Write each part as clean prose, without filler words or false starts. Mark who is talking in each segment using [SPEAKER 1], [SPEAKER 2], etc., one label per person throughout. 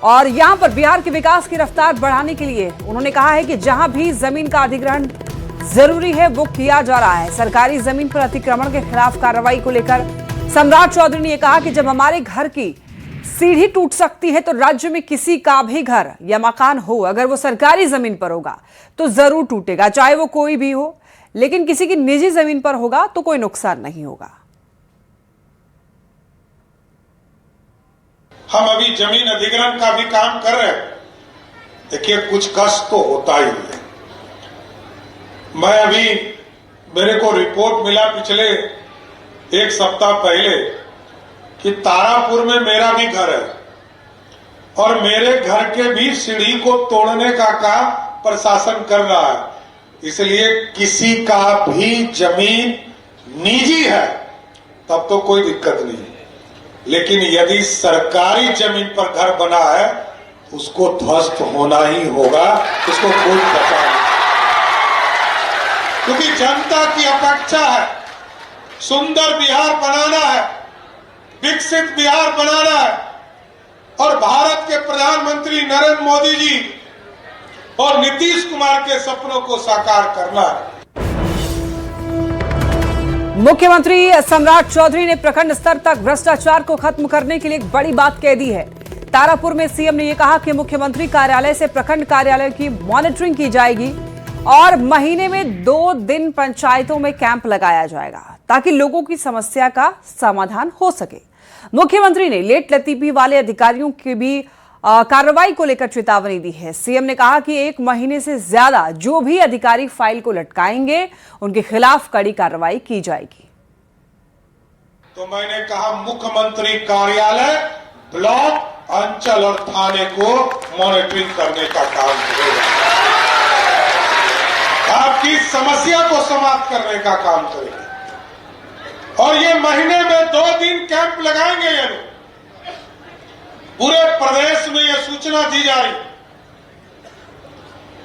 [SPEAKER 1] और यहां पर बिहार के विकास की रफ्तार बढ़ाने के लिए उन्होंने कहा है कि जहां भी जमीन का अधिग्रहण जरूरी है वो किया जा रहा है। सरकारी जमीन पर अतिक्रमण के खिलाफ कार्रवाई को लेकर सम्राट चौधरी ने यह कहा कि जब हमारे घर की सीढ़ी टूट सकती है तो राज्य में किसी का भी घर या मकान हो, अगर वो सरकारी जमीन पर होगा तो जरूर टूटेगा, चाहे वो कोई भी हो। लेकिन किसी की निजी जमीन पर होगा तो कोई नुकसान नहीं होगा।
[SPEAKER 2] हम अभी जमीन अधिग्रहण का भी काम कर रहे हैं। देखिए, कुछ कष्ट तो होता ही है। मैं अभी मेरे को रिपोर्ट मिला पिछले एक सप्ताह पहले कि तारापुर में मेरा भी घर है और मेरे घर के भी सीढ़ी को तोड़ने का काम प्रशासन कर रहा है। इसलिए किसी का भी जमीन निजी है तब तो कोई दिक्कत नहीं है, लेकिन यदि सरकारी जमीन पर घर बना है उसको ध्वस्त होना ही होगा, उसको कोई बचा नहीं। क्योंकि जनता की अपेक्षा है सुंदर बिहार बनाना है, विकसित बिहार बनाना है और भारत के प्रधानमंत्री नरेंद्र मोदी जी और नीतीश कुमार के सपनों को साकार करना है।
[SPEAKER 1] मुख्यमंत्री सम्राट चौधरी ने प्रखंड स्तर तक भ्रष्टाचार को खत्म करने के लिए एक बड़ी बात कह दी है। तारापुर में सीएम ने यह कहा कि मुख्यमंत्री कार्यालय से प्रखंड कार्यालय की मॉनिटरिंग की जाएगी और महीने में 2 दिन पंचायतों में कैंप लगाया जाएगा ताकि लोगों की समस्या का समाधान हो सके। मुख्यमंत्री ने लेट लतीफी वाले अधिकारियों की भी कार्रवाई को लेकर चेतावनी दी है। सीएम ने कहा कि 1 महीने से ज्यादा जो भी अधिकारी फाइल को लटकाएंगे उनके खिलाफ कड़ी कार्रवाई की जाएगी।
[SPEAKER 2] तो मैंने कहा मुख्यमंत्री कार्यालय, ब्लॉक, अंचल और थाने को मॉनिटरिंग करने का काम करेगा, आपकी समस्या को समाप्त करने का काम करेगा। और ये महीने में 2 दिन कैंप लगाएंगे। ये लोग पूरे प्रदेश में यह सूचना दी जा रही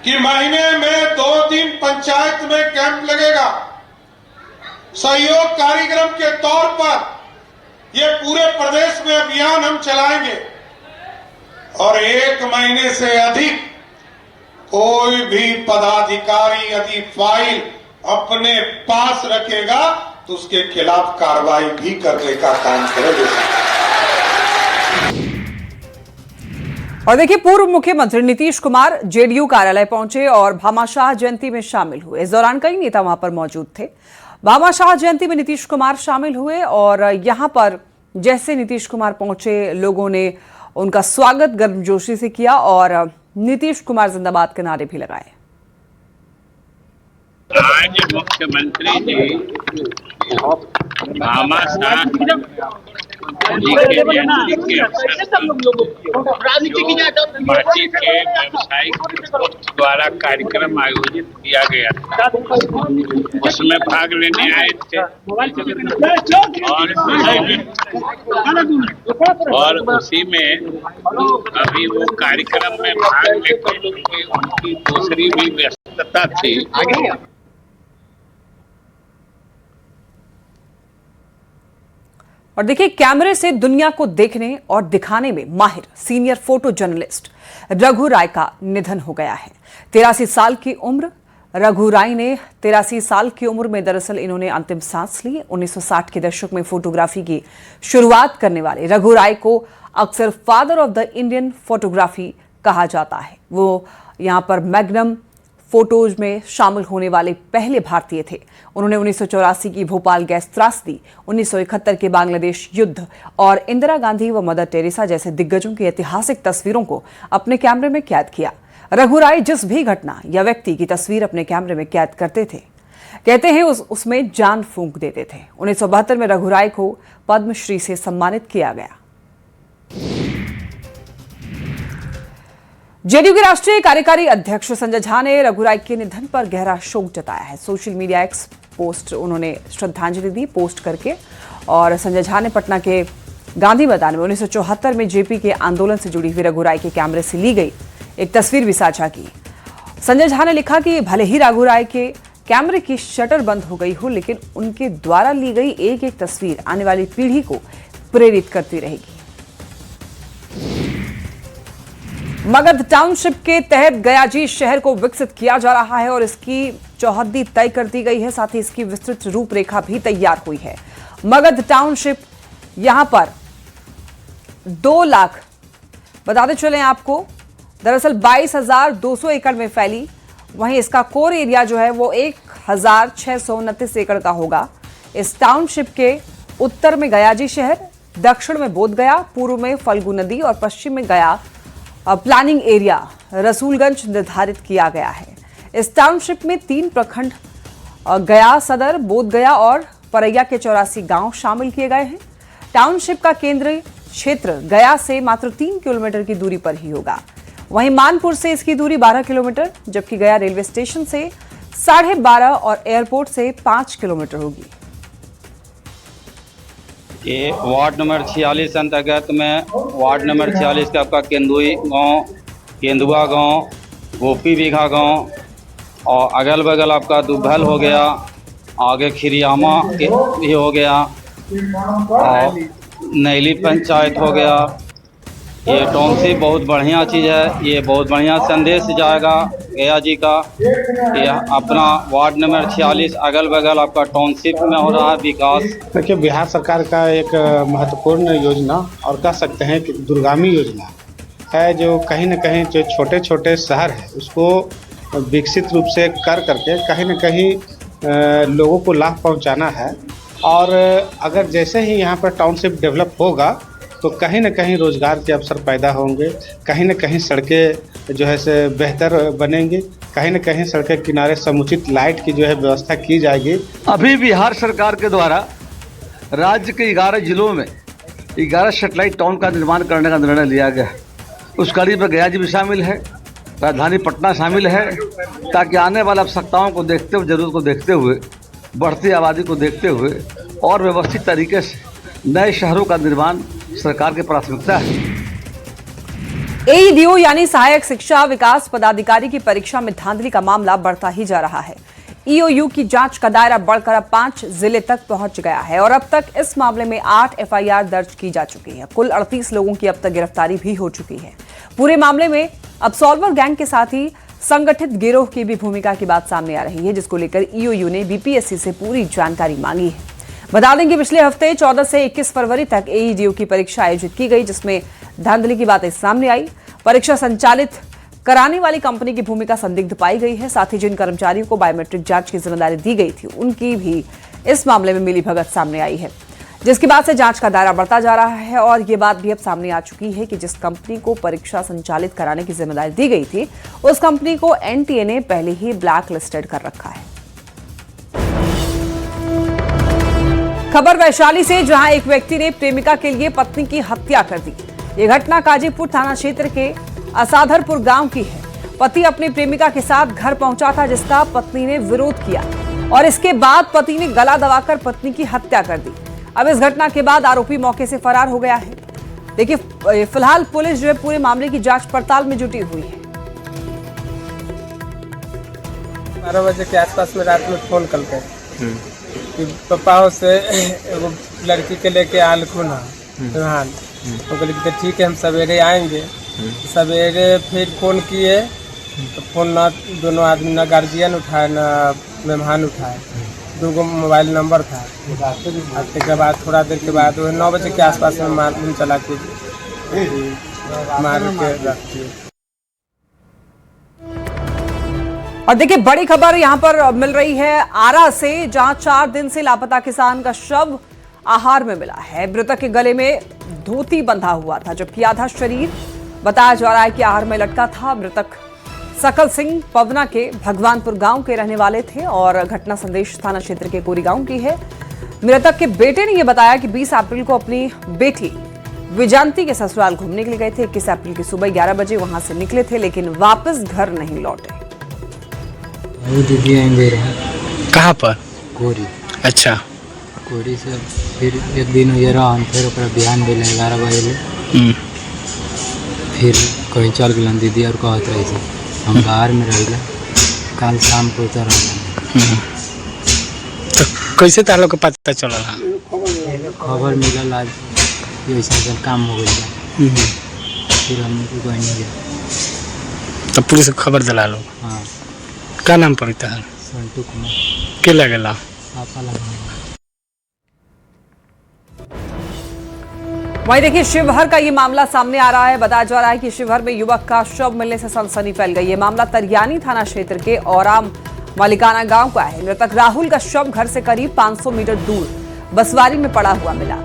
[SPEAKER 2] कि महीने में 2 दिन पंचायत में कैंप लगेगा। सहयोग कार्यक्रम के तौर पर यह पूरे प्रदेश में अभियान हम चलाएंगे और 1 महीने से अधिक कोई भी पदाधिकारी यदि फाइल अपने पास रखेगा तो उसके खिलाफ कार्रवाई भी करने का काम करेंगे।
[SPEAKER 1] और देखिए, पूर्व मुख्यमंत्री नीतीश कुमार जेडीयू कार्यालय पहुंचे और भामाशाह जयंती में शामिल हुए। इस दौरान कई नेता वहां पर मौजूद थे। भामाशाह जयंती में नीतीश कुमार शामिल हुए और यहां पर जैसे नीतीश कुमार पहुंचे, लोगों ने उनका स्वागत गर्मजोशी से किया और नीतीश कुमार जिंदाबाद के नारे भी लगाए।
[SPEAKER 3] आज मुख्यमंत्री जी भामाशाह जी के जयंती के अवसर पर पार्टी के व्यावसायिक द्वारा कार्यक्रम आयोजित किया गया था, उसमें भाग लेने आए थे और उसी में अभी वो कार्यक्रम में भाग लेकर उनकी दूसरी भी व्यस्तता थी।
[SPEAKER 1] और देखिए, कैमरे से दुनिया को देखने और दिखाने में माहिर सीनियर फोटो जर्नलिस्ट रघु राय का निधन हो गया है। 83 साल की उम्र रघु राय ने 83 साल की उम्र में दरअसल इन्होंने अंतिम सांस ली। 1960 के दशक में फोटोग्राफी की शुरुआत करने वाले रघु राय को अक्सर father of the Indian photography कहा जाता है। वो यहाँ पर मैग्नम फोटोज में शामिल होने वाले पहले भारतीय थे। उन्होंने 1984 की भोपाल गैस त्रासदी, 1971 के बांग्लादेश युद्ध और इंदिरा गांधी व मदर टेरेसा जैसे दिग्गजों की ऐतिहासिक तस्वीरों को अपने कैमरे में कैद किया। रघु राय जिस भी घटना या व्यक्ति की तस्वीर अपने कैमरे में कैद करते थे, कहते हैं उसमें जान फूंक देते थे। 1972 में रघु राय को पद्मश्री से सम्मानित किया गया। जेडीयू के राष्ट्रीय कार्यकारी अध्यक्ष संजय झा ने रघु राय के निधन पर गहरा शोक जताया है। सोशल मीडिया एक्स पोस्ट उन्होंने श्रद्धांजलि दी पोस्ट करके। और संजय झा ने पटना के गांधी मैदान में 1974 में जेपी के आंदोलन से जुड़ी हुई रघु राय के कैमरे से ली गई एक तस्वीर भी साझा की। संजय झा ने लिखा कि भले ही रघु राय के कैमरे की शटर बंद हो गई हो, लेकिन उनके द्वारा ली गई एक एक तस्वीर आने वाली पीढ़ी को प्रेरित करती रहेगी। मगध टाउनशिप के तहत गयाजी शहर को विकसित किया जा रहा है और इसकी चौहद्दी तय कर दी गई है। साथ ही इसकी विस्तृत रूपरेखा भी तैयार हुई है। मगध टाउनशिप यहां पर 2 लाख बताते चले आपको, दरअसल 22,200 एकड़ में फैली। वहीं इसका कोर एरिया जो है वो 1,629 एकड़ का होगा। इस टाउनशिप के उत्तर में गयाजी शहर, दक्षिण में बोधगया, पूर्व में फल्गु नदी और पश्चिम में गया प्लानिंग एरिया रसूलगंज निर्धारित किया गया है। इस टाउनशिप में 3 प्रखंड गया सदर, बोधगया और परैया के 84 गांव शामिल किए गए हैं। टाउनशिप का केंद्रीय क्षेत्र गया से मात्र 3 किलोमीटर की दूरी पर ही होगा। वहीं मानपुर से इसकी दूरी 12 किलोमीटर, जबकि गया रेलवे स्टेशन से 12.5 और एयरपोर्ट से 5 किलोमीटर होगी।
[SPEAKER 4] ये वार्ड नंबर 46 अंतर्गत में वार्ड नंबर 46 का आपका केंदुई गांव, केंदुआ गांव, गोपी बीघा गांव और अगल बगल आपका दुब्बल हो गया, आगे खिरियामा भी हो गया और नैली पंचायत हो गया। ये टाउनशिप बहुत बढ़िया चीज़ है। ये बहुत बढ़िया संदेश जाएगा गया जी का। ये अपना वार्ड नंबर 46 अगल बगल आपका टाउनशिप में हो रहा है विकास।
[SPEAKER 5] देखिए, बिहार सरकार का एक महत्वपूर्ण योजना और कह सकते हैं कि दूरगामी योजना है, जो कहीं न कहीं जो छोटे छोटे शहर है उसको विकसित रूप से करके कहीं न कहीं लोगों को लाभ पहुंचाना है। और अगर जैसे ही यहाँ पर टाउनशिप डेवलप होगा तो कहीं न कहीं रोज़गार के अवसर पैदा होंगे, कहीं न कहीं सड़कें जो है से बेहतर बनेंगी, कहीं न कहीं सड़कें किनारे समुचित लाइट की जो है व्यवस्था की जाएगी।
[SPEAKER 6] अभी बिहार सरकार के द्वारा राज्य के 11 जिलों में 11 सैटेलाइट टाउन का निर्माण करने का निर्णय लिया गया है। उस कड़ी में गया जी भी शामिल है, राजधानी पटना शामिल है, ताकि आने वाली आवश्यकताओं को देखते हुए, जरूरत को देखते हुए, बढ़ती आबादी को देखते हुए और व्यवस्थित तरीके से नए शहरों का निर्माण सरकार की प्राथमिकता है।
[SPEAKER 1] एईडीओ यानी सहायक शिक्षा विकास पदाधिकारी की परीक्षा में धांधली का मामला बढ़ता ही जा रहा है। ईओयू की जांच का दायरा बढ़कर अब 5 जिले तक पहुंच गया है और अब तक इस मामले में 8 एफआईआर दर्ज की जा चुकी है। कुल 38 लोगों की अब तक गिरफ्तारी भी हो चुकी है। पूरे मामले में अब सॉल्वर गैंग के साथ ही संगठित गिरोह की भी भूमिका की बात सामने आ रही है, जिसको लेकर ईओयू ने बीपीएससी से पूरी जानकारी मांगी है। बता दें कि पिछले हफ्ते 14 से 21 फरवरी तक एईडीओ की परीक्षा आयोजित की गई, जिसमें धांधली की बातें सामने आई। परीक्षा संचालित कराने वाली कंपनी की भूमिका संदिग्ध पाई गई है। साथ ही जिन कर्मचारियों को बायोमेट्रिक जांच की जिम्मेदारी दी गई थी, उनकी भी इस मामले में मिलीभगत सामने आई है, जिसके बाद से जांच का दायरा बढ़ता जा रहा है। और ये बात भी अब सामने आ चुकी है कि जिस कंपनी को परीक्षा संचालित कराने की जिम्मेदारी दी गई थी, उस कंपनी को एनटीए ने पहले ही ब्लैक लिस्टेड कर रखा है। खबर वैशाली से, जहां एक व्यक्ति ने प्रेमिका के लिए पत्नी की हत्या कर दी। यह घटना काजीपुर थाना क्षेत्र के असाधरपुर गांव की है। पति अपनी प्रेमिका के साथ घर पहुंचा था, जिसका पत्नी ने विरोध किया और इसके बाद पति ने गला दबाकर पत्नी की हत्या कर दी। अब इस घटना के बाद आरोपी मौके से फरार हो गया है। देखिए, फिलहाल पुलिस जो है पूरे मामले की जांच पड़ताल में जुटी हुई है।
[SPEAKER 7] 12 बजे के आसपास में रात में फोन कल के कि पापा से एगो लड़की के लेके आल खुन हाँ, तो बोले कि ठीक है हम सवेरे आएंगे। सवेरे फिर फोन किए तो फोन ना दोनों आदमी, ना गार्जियन उठाए ना मेहमान उठाए। 2 मोबाइल नंबर था। के बाद थोड़ा देर के बाद 9 बजे के आसपास में मालूम चला कि मार के रख दिए।
[SPEAKER 1] और देखिए, बड़ी खबर यहां पर मिल रही है आरा से, जहां 4 दिन से लापता किसान का शव आहार में मिला है। मृतक के गले में धोती बंधा हुआ था, जबकि आधा शरीर बताया जा रहा है कि आहार में लटका था। मृतक सकल सिंह पवना के भगवानपुर गांव के रहने वाले थे और घटना संदेश थाना क्षेत्र के कोरी गांव की है। मृतक के बेटे ने यह बताया कि 20 अप्रैल को अपनी बेटी विजयंती के ससुराल घूमने के लिए गए थे। 21 अप्रैल की सुबह 11 बजे वहां से निकले थे, लेकिन वापस घर नहीं लौटे।
[SPEAKER 8] दीदी आएंगे रहे
[SPEAKER 9] कहाँ पर?
[SPEAKER 8] कोरी।
[SPEAKER 9] अच्छा,
[SPEAKER 8] कोरी से फिर एक दिन ये रहा, फिर ओकरा बिहान भेल 11 बजे फिर कहीं चल गलन दीदी और कहत रही थी हम बाहर में रहिला। कल शाम को उतर
[SPEAKER 9] तो कैसे तार लोग के पता चला?
[SPEAKER 8] खबर मिलल आज ऐसा काम हो गया। फिर हमने को कोई नहीं गया।
[SPEAKER 9] तो पुलिस को खबर दिला लो।
[SPEAKER 8] हाँ।
[SPEAKER 9] क्या नाम पड़ता है?
[SPEAKER 8] संटू कुमार।
[SPEAKER 9] के लगेला?
[SPEAKER 8] आपा लगा।
[SPEAKER 1] वहीं देखिए शिवहर का ये मामला सामने आ रहा है। बताया जा रहा है कि शिवहर में युवक का शव मिलने से सनसनी फैल गई है। मामला तरियानी थाना क्षेत्र के औराम मालिकाना गांव का है। मृतक राहुल का शव घर से करीब 500 मीटर दूर बसवारी में पड़ा हुआ मिला।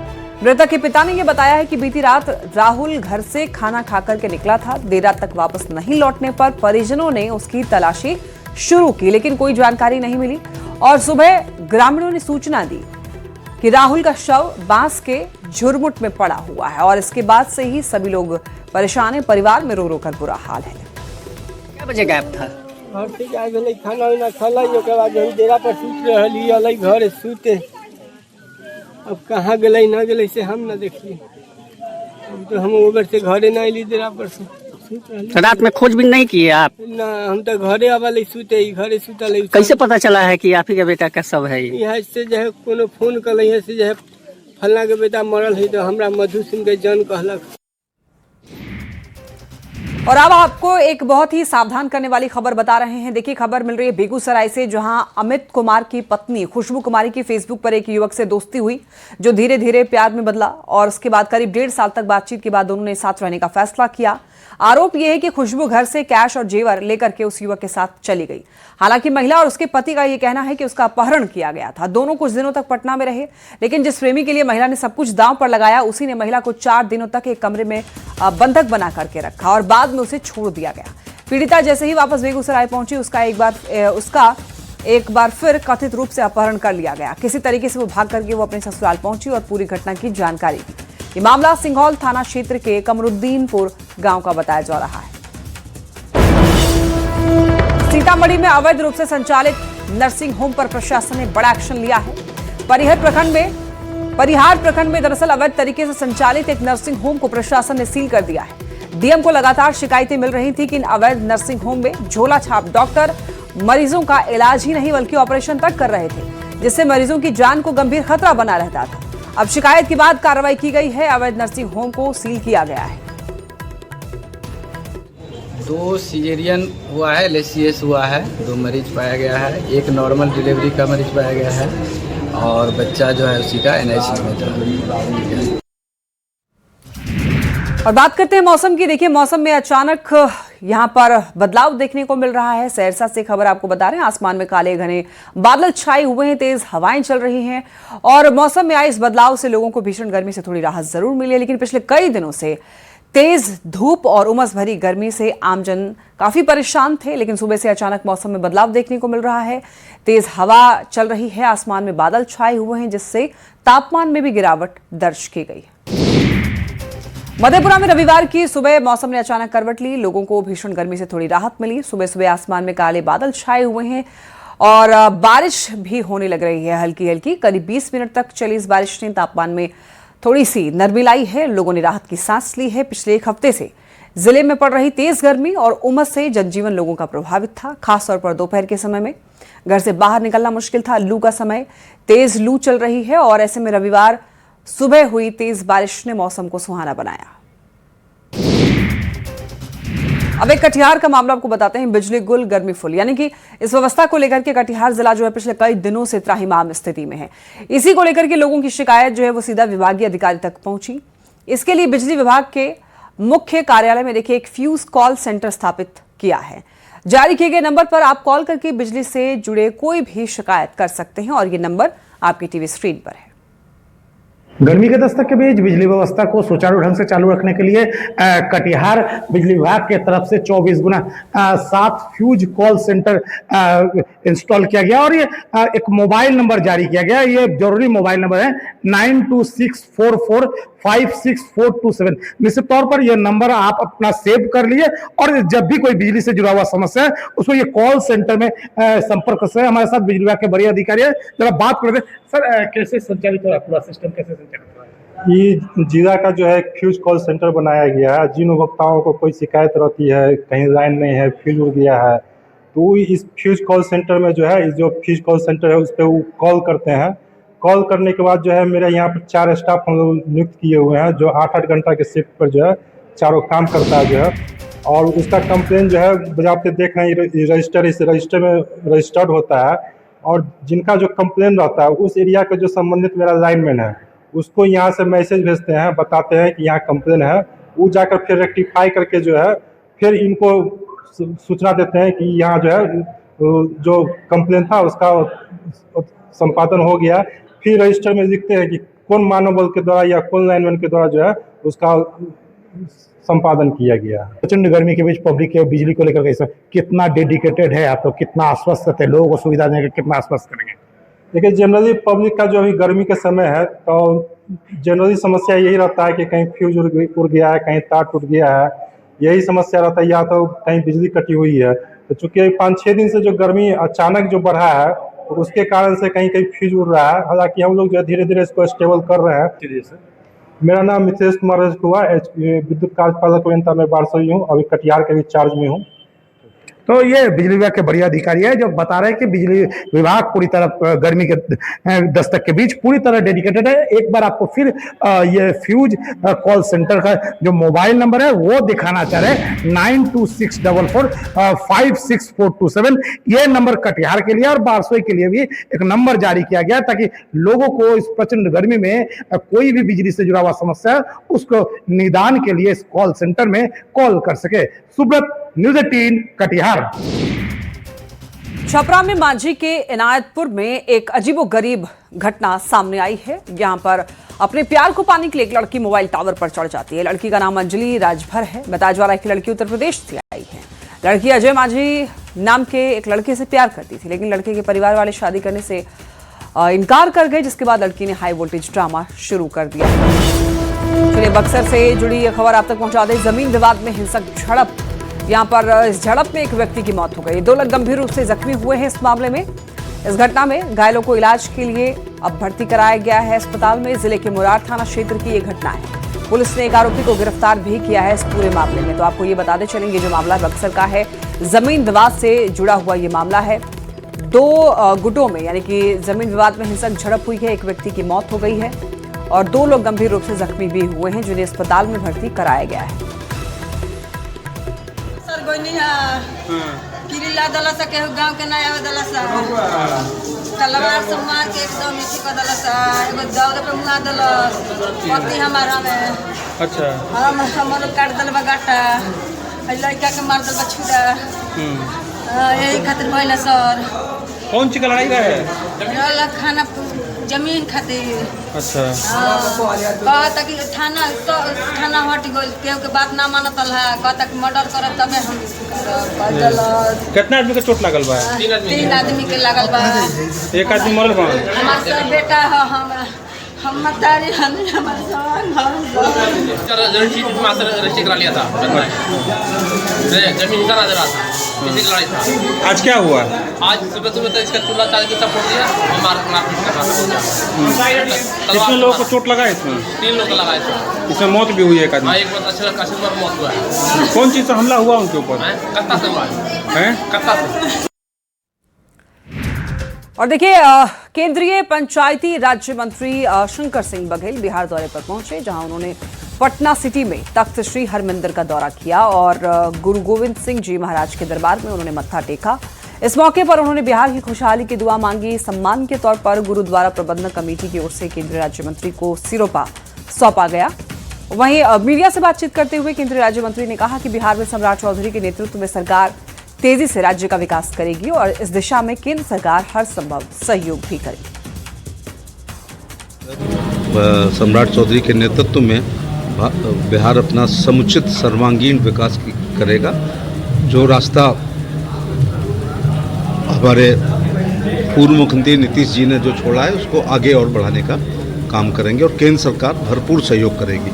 [SPEAKER 1] मृतक के पिता ने यह बताया है कि बीती रात राहुल घर से खाना खाकर के निकला था। देर रात तक वापस नहीं लौटने पर परिजनों ने उसकी तलाशी शुरू की, लेकिन कोई जानकारी नहीं मिली और सुबह ग्रामीणों ने सूचना दी कि राहुल का शव बांस के झुरमुट में पड़ा हुआ है और इसके बाद से ही सभी लोग परेशान हैं। परिवार में रो रो कर बुरा हाल है।
[SPEAKER 10] क्या बजे गायब था?
[SPEAKER 7] घर से गायब भेलै, खाना उना खलै, ओकर बाद हम डेरा पर सुत रहली, अलै घर सुते। अब कहाँ गेलै ना गेलै से हम न देखिए। तो हम ओबर से घरे ना अली, डेरा पर से सुत रहली।
[SPEAKER 10] तो रात में खोजबीन नहीं किए आप?
[SPEAKER 7] ना, हम तो घरे आवल सुते, घरे सुतल।
[SPEAKER 10] कैसे पता चला है कि आप ही के बेटा का शव है?
[SPEAKER 7] यहाँ से जो है कोनो फोन कल से जो है फलना के बेटा मरल है, तो हमरा मधु सिंह के जन कहलक।
[SPEAKER 1] और अब आपको एक बहुत ही सावधान करने वाली खबर बता रहे हैं। देखिए खबर मिल रही है बेगूसराय से, जहां अमित कुमार की पत्नी खुशबू कुमारी की फेसबुक पर एक युवक से दोस्ती हुई जो धीरे धीरे प्यार में बदला और उसके बाद करीब 1.5 साल तक बातचीत के बाद दोनों ने साथ रहने का फैसला किया। आरोप यह है कि खुशबू घर से कैश और जेवर लेकर के उस युवक के साथ चली गई। हालांकि महिला और उसके पति का यह कहना है कि उसका अपहरण किया गया था। दोनों कुछ दिनों तक पटना में रहे, लेकिन जिस प्रेमी के लिए महिला ने सब कुछ दांव पर लगाया उसी ने महिला को 4 दिनों तक एक कमरे में बंधक बना करके रखा और बाद में उसे छोड़ दिया गया। पीड़िता जैसे ही वापस बेगूसराय पहुंची उसका एक बार फिर कथित रूप से अपहरण कर लिया गया। किसी तरीके से वो भाग करके वो अपने ससुराल पहुंची और पूरी घटना की जानकारी दी। ये मामला सिंघौल थाना क्षेत्र के कमरुद्दीनपुर गांव का बताया जा रहा है। सीतामढ़ी में अवैध रूप से संचालित नर्सिंग होम पर प्रशासन ने बड़ा एक्शन लिया है। परिहार प्रखंड में दरअसल अवैध तरीके से संचालित एक नर्सिंग होम को प्रशासन ने सील कर दिया है। डीएम को लगातार शिकायतें मिल रही थी कि इन अवैध नर्सिंग होम में झोला छाप डॉक्टर मरीजों का इलाज ही नहीं बल्कि ऑपरेशन तक कर रहे थे, जिससे मरीजों की जान को गंभीर खतरा बना रहता था। अब शिकायत के बाद कार्रवाई की गई है। अवैध नर्सिंग होम को सील किया गया है।
[SPEAKER 8] 2 सिजेरियन हुआ है, LCS हुआ है, 2 मरीज पाया गया है, 1 नॉर्मल डिलीवरी का मरीज पाया गया है और बच्चा जो है उसी का NICU में था।
[SPEAKER 1] और बात करते हैं मौसम की। देखिए मौसम में अचानक यहां पर बदलाव देखने को मिल रहा है। सहरसा से खबर आपको बता रहे हैं, आसमान में काले घने बादल छाए हुए हैं, तेज हवाएं चल रही हैं और मौसम में आए इस बदलाव से लोगों को भीषण गर्मी से थोड़ी राहत जरूर मिली है, लेकिन पिछले कई दिनों से तेज धूप और उमस भरी गर्मी से आमजन काफी परेशान थे। लेकिन सुबह से अचानक मौसम में बदलाव देखने को मिल रहा है। तेज हवा चल रही है, आसमान में बादल छाए हुए हैं, जिससे तापमान में भी गिरावट दर्ज की गई। मधेपुरा में रविवार की सुबह मौसम ने अचानक करवट ली। लोगों को भीषण गर्मी से थोड़ी राहत मिली। सुबह सुबह आसमान में काले बादल छाए हुए हैं और बारिश भी होने लग रही है हल्की हल्की। करीब 20 मिनट तक चली इस बारिश ने तापमान में थोड़ी सी नरमी लाई है। लोगों ने राहत की सांस ली है। पिछले 1 हफ्ते से जिले में पड़ रही तेज गर्मी और उमस से जनजीवन लोगों का प्रभावित था। खासतौर पर दोपहर के समय में घर से बाहर निकलना मुश्किल था। लू का समय, तेज लू चल रही है और ऐसे में रविवार सुबह हुई तेज बारिश ने मौसम को सुहाना बनाया। अब एक कटिहार का मामला आपको बताते हैं। बिजली गुल गर्मी फुल, यानी कि इस व्यवस्था को लेकर के कटिहार जिला जो है पिछले कई दिनों से त्राहिमाम स्थिति में है। इसी को लेकर के लोगों की शिकायत जो है वो सीधा विभागीय अधिकारी तक पहुंची। इसके लिए बिजली विभाग के मुख्य कार्यालय में देखिए एक फ्यूज कॉल सेंटर स्थापित किया है। जारी किए गए नंबर पर आप कॉल करके बिजली से जुड़े कोई भी शिकायत कर सकते हैं और ये नंबर आपकी टीवी स्क्रीन पर है।
[SPEAKER 11] गर्मी के दस्तक के बीच बिजली व्यवस्था को सुचारू ढंग से चालू रखने के लिए कटिहार बिजली विभाग के तरफ से 24x7 fuse call centre install किया गया और ये एक मोबाइल नंबर जारी किया गया। ये जरूरी मोबाइल नंबर है 9264456427। निश्चित तौर पर यह नंबर आप अपना सेव कर लिए और जब भी कोई बिजली से जुड़ा हुआ समस्या है उसको ये कॉल सेंटर में संपर्क कर सकते हैं। हमारे साथ बिजली विभाग के बड़े अधिकारी है, जरा बात करते हैं। सर कैसे संचालित हो रहा है पूरा सिस्टम, कैसे संचालित हो रहा है?
[SPEAKER 12] ये जिला का जो है फ्यूज कॉल सेंटर बनाया गया है। जिन उपभोक्ताओं को कोई शिकायत रहती है, कहीं लाइन नहीं है, फ्यूज उड़ गया है, तो इस फ्यूज कॉल सेंटर में जो है, इस जो फ्यूज कॉल सेंटर है उस पर वो कॉल करते हैं। कॉल करने के बाद जो है मेरे यहाँ पर 4 स्टाफ हम लोग नियुक्त किए हुए हैं जो 8-8 घंटा के शिफ्ट पर जो है चारों काम करता है जो है, और उसका कंप्लेन जो है बजाते देख रहे हैं इस रजिस्टर में रजिस्टर्ड होता है, और जिनका जो कंप्लेन रहता है उस एरिया का जो संबंधित मेरा लाइनमैन है उसको यहाँ से मैसेज भेजते हैं, बताते हैं कि यहाँ कंप्लेन है, वो जाकर फिर रेक्टिफाई करके जो है फिर इनको सूचना देते हैं कि यहाँ जो है जो कंप्लेन था उसका संपादन हो गया। फिर रजिस्टर में लिखते हैं कि कौन मानव बल के द्वारा या कौन लाइनमैन के द्वारा जो है उसका संपादन किया गया।
[SPEAKER 11] प्रचंड गर्मी के बीच पब्लिक के बिजली को लेकर कैसे कितना डेडिकेटेड है आप लोग, कितना आश्वस्त है, लोगों को सुविधा देने का कितना आश्वस्त करेंगे?
[SPEAKER 12] देखिए जनरली पब्लिक का जो अभी गर्मी का समय है तो जनरली समस्या यही रहता है कि कहीं फ्यूज उड़ गया है, कहीं तार टूट गया है, यही समस्या रहता है, या तो कहीं बिजली कटी हुई है। तो चूंकि 5-6 दिन से जो गर्मी अचानक जो बढ़ा है तो उसके कारण से कहीं कहीं फ्यूज उड़ रहा है। हालांकि हम लोग जो धीरे धीरे इसको स्टेबल कर रहे हैं। मेरा नाम मिथिलेश कुमार रजकुआ, विद्युत कार्यपालक अभियंता में बारसोई हूँ, अभी कटिहार के भी चार्ज में हूँ।
[SPEAKER 11] तो ये बिजली विभाग के बढ़िया अधिकारी है जो बता रहे हैं कि बिजली विभाग पूरी तरह गर्मी के दस्तक के बीच पूरी तरह डेडिकेटेड है। एक बार आपको फिर ये फ्यूज कॉल सेंटर का जो मोबाइल नंबर है वो दिखाना चाह रहे हैं, 9264456427। ये नंबर कटिहार के लिए और बारसोई के लिए भी एक नंबर जारी किया गया ताकि लोगों को इस प्रचंड गर्मी में कोई भी बिजली से जुड़ा हुआ समस्या है उसको निदान के लिए इस कॉल सेंटर में कॉल कर सके। सुब्रत, न्यूज़ 18 कटिहार।
[SPEAKER 1] छपरा में मांझी के इनायतपुर में एक अजीबोगरीब घटना सामने आई है। यहां पर अपने प्यार को पाने के लिए एक लड़की मोबाइल टावर पर चढ़ जाती है। लड़की का नाम अंजलि राजभर है। बताया जा रहा है कि लड़की उत्तर प्रदेश से आई है। लड़की अजय मांझी नाम के एक लड़के से प्यार करती थी, लेकिन लड़के के परिवार वाले शादी करने से इनकार कर गए, जिसके बाद लड़की ने हाई वोल्टेज ड्रामा शुरू कर दिया। चलिए बक्सर से जुड़ी यह खबर आप तक पहुंचा दें। जमीन विवाद में हिंसक झड़प, यहां पर इस झड़प में एक व्यक्ति की मौत हो गई, 2 लोग गंभीर रूप से जख्मी हुए हैं। इस मामले में इस घटना में घायलों को इलाज के लिए अब भर्ती कराया गया है अस्पताल में। जिले के मुरार थाना क्षेत्र की ये घटना है। पुलिस ने एक आरोपी को गिरफ्तार भी किया है इस पूरे मामले में। तो आपको ये बताते चलेंगे, जो मामला बक्सर का है जमीन विवाद से जुड़ा हुआ ये मामला है। 2 गुटों में यानी कि जमीन विवाद में हिंसक झड़प हुई है, एक व्यक्ति की मौत हो गई है और 2 लोग गंभीर रूप से जख्मी भी हुए हैं, जिन्हें अस्पताल में भर्ती कराया गया है।
[SPEAKER 13] दला सा के गांव के नया दला सा तलवार से मार के एकदम इसी का दला सा एगो दौड़ पे मुआ दला पति हमारा में। अच्छा हम हमर काट दल बगाटा लड़का के मार दल बछुड़ा। यही खातिर भइला सर।
[SPEAKER 14] कौन सी लड़ाई है?
[SPEAKER 13] खाना जमीन खातिर।
[SPEAKER 14] अच्छा
[SPEAKER 13] कहता कि थाना हट गई, केहू के बात ना मानत है, कहता कि मर्डर करब तबे हम।
[SPEAKER 14] कितना आदमी के चोट लागल बा?
[SPEAKER 13] 3 आदमी के लागल बा।
[SPEAKER 14] एक आदमी मरल बा?
[SPEAKER 13] हमार सब बेटा है, हम मतारी हमारे
[SPEAKER 15] रजिस्ट्री करा लिया था, जमीन का रहा था, इसी लड़ाई था।
[SPEAKER 14] आज क्या हुआ?
[SPEAKER 15] आज सुबह तो इसका चूल्हा चाल के सब फोड़ दिया और मारपीट कर रहा था।
[SPEAKER 14] कितने लोगों को चोट लगा इसमें?
[SPEAKER 15] 3 लोग लगा है।
[SPEAKER 14] इसमें मौत भी हुई है एक आदमी?
[SPEAKER 15] एक बार अच्छा मौत हुआ है।
[SPEAKER 14] कौन चीज से हमला हुआ उनके ऊपर?
[SPEAKER 15] कत्ता से हुआ है। कत्ता से।
[SPEAKER 1] और देखिए, केंद्रीय पंचायती राज्य मंत्री शंकर सिंह बघेल बिहार दौरे पर पहुंचे, जहां उन्होंने पटना सिटी में तख्त श्री हरमिंदर का दौरा किया और गुरु गोविंद सिंह जी महाराज के दरबार में उन्होंने मत्था टेका। इस मौके पर उन्होंने बिहार की खुशहाली की दुआ मांगी। सम्मान के तौर पर गुरुद्वारा प्रबंधन कमेटी की ओर से केंद्रीय राज्य मंत्री को सिरोपा सौंपा गया। वहीं मीडिया से बातचीत करते हुए केंद्रीय राज्य मंत्री ने कहा कि बिहार में सम्राट चौधरी के नेतृत्व में सरकार तेजी से राज्य का विकास करेगी और इस दिशा में केंद्र सरकार हर संभव सहयोग भी करेगी।
[SPEAKER 16] सम्राट चौधरी के नेतृत्व में बिहार अपना समुचित सर्वांगीण विकास करेगा। जो रास्ता हमारे पूर्व मुख्यमंत्री नीतीश जी ने जो छोड़ा है उसको आगे और बढ़ाने का काम करेंगे और केंद्र सरकार भरपूर सहयोग करेगी।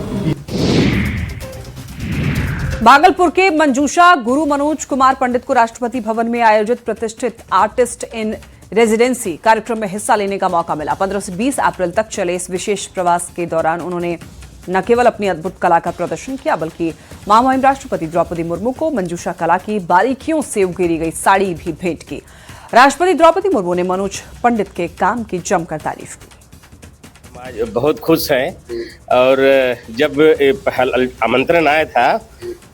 [SPEAKER 1] भागलपुर के मंजूषा गुरु मनोज कुमार पंडित को राष्ट्रपति भवन में आयोजित प्रतिष्ठित आर्टिस्ट इन रेजिडेंसी कार्यक्रम में हिस्सा लेने का मौका मिला। 15 से 20 अप्रैल तक चले इस विशेष प्रवास के दौरान उन्होंने न केवल अपनी अद्भुत कला का प्रदर्शन किया, बल्कि महामहिम राष्ट्रपति द्रौपदी मुर्मू को मंजूषा कला की बारीकियों से उकेरी गई साड़ी भी भेंट की। राष्ट्रपति द्रौपदी मुर्मू ने मनोज पंडित के काम की जमकर तारीफ की।
[SPEAKER 17] आज बहुत खुश हैं और जब आमंत्रण आया था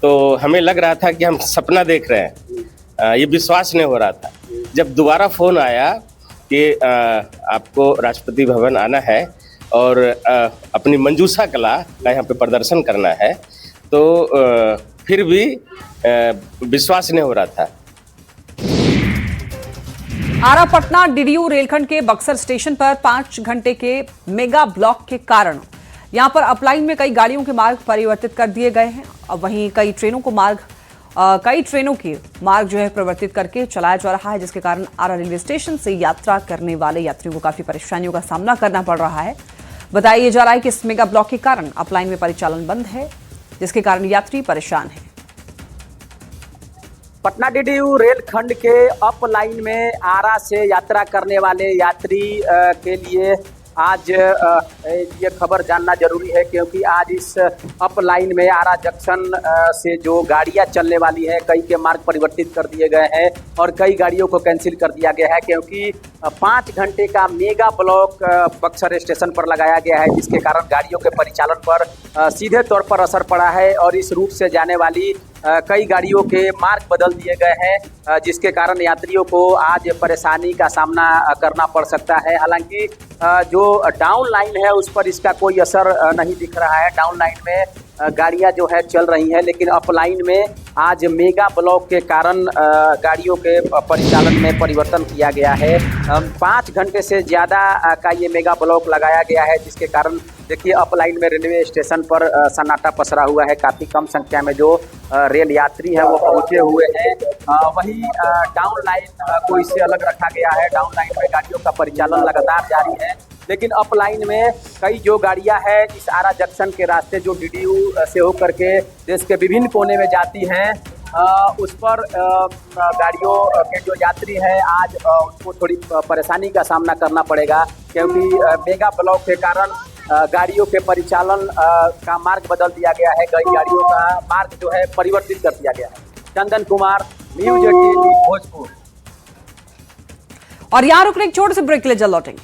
[SPEAKER 17] तो हमें लग रहा था कि हम सपना देख रहे हैं, ये विश्वास नहीं हो रहा था। जब दोबारा फ़ोन आया कि आपको राष्ट्रपति भवन आना है और अपनी मंजूषा कला का यहाँ पे प्रदर्शन करना है, तो फिर भी विश्वास नहीं हो रहा था।
[SPEAKER 1] आरा पटना डीडीयू रेलखंड के बक्सर स्टेशन पर 5 घंटे के मेगा ब्लॉक के कारण यहां पर अपलाइन में कई गाड़ियों के मार्ग परिवर्तित कर दिए गए हैं। अब वहीं कई ट्रेनों के मार्ग जो है परिवर्तित करके चलाया जा रहा है, जिसके कारण आरा रेलवे स्टेशन से यात्रा करने वाले यात्रियों को काफी परेशानियों का सामना करना पड़ रहा है। बताया जा रहा है कि इस मेगा ब्लॉक के कारण अपलाइन में परिचालन बंद है, जिसके कारण यात्री परेशान है।
[SPEAKER 18] पटना डीडीयू रेलखंड के अप लाइन में आरा से यात्रा करने वाले यात्री के लिए आज ये खबर जानना जरूरी है, क्योंकि आज इस अप लाइन में आरा जंक्शन से जो गाड़ियां चलने वाली हैं, कई के मार्ग परिवर्तित कर दिए गए हैं और कई गाड़ियों को कैंसिल कर दिया गया है, क्योंकि 5 घंटे का मेगा ब्लॉक बक्सर स्टेशन पर लगाया गया है, जिसके कारण गाड़ियों के परिचालन पर सीधे तौर पर असर पड़ा है और इस रूट से जाने वाली कई गाड़ियों के मार्ग बदल दिए गए हैं, जिसके कारण यात्रियों को आज परेशानी का सामना करना पड़ सकता है। हालांकि जो डाउन लाइन है उस पर इसका कोई असर नहीं दिख रहा है। डाउन लाइन में गाड़ियां जो है चल रही हैं, लेकिन अप लाइन में आज मेगा ब्लॉक के कारण गाड़ियों के परिचालन में परिवर्तन किया गया है। 5 घंटे से ज़्यादा का ये मेगा ब्लॉक लगाया गया है, जिसके कारण देखिए अप लाइन में रेलवे स्टेशन पर सन्नाटा पसरा हुआ है। काफ़ी कम संख्या में जो रेल यात्री हैं वो पहुंचे हुए हैं। वहीं डाउन लाइन को इससे अलग रखा गया है। डाउन लाइन में गाड़ियों का परिचालन लगातार जारी है, लेकिन अप लाइन में कई जो गाड़ियां हैं इस आरा जंक्शन के रास्ते जो डीडीयू से होकर के देश के विभिन्न कोने में जाती हैं, उस पर गाड़ियों के जो यात्री हैं आज उनको थोड़ी परेशानी का सामना करना पड़ेगा, क्योंकि मेगा ब्लॉक के कारण गाड़ियों के परिचालन का मार्ग बदल दिया गया है। कई गाड़ियों का मार्ग जो है परिवर्तित कर दिया गया है। चंदन कुमार, न्यूज़ 18 भोजपुर।
[SPEAKER 1] और यहाँ रुकने एक छोटे से ब्रेक ले जल्द लौटेंगे।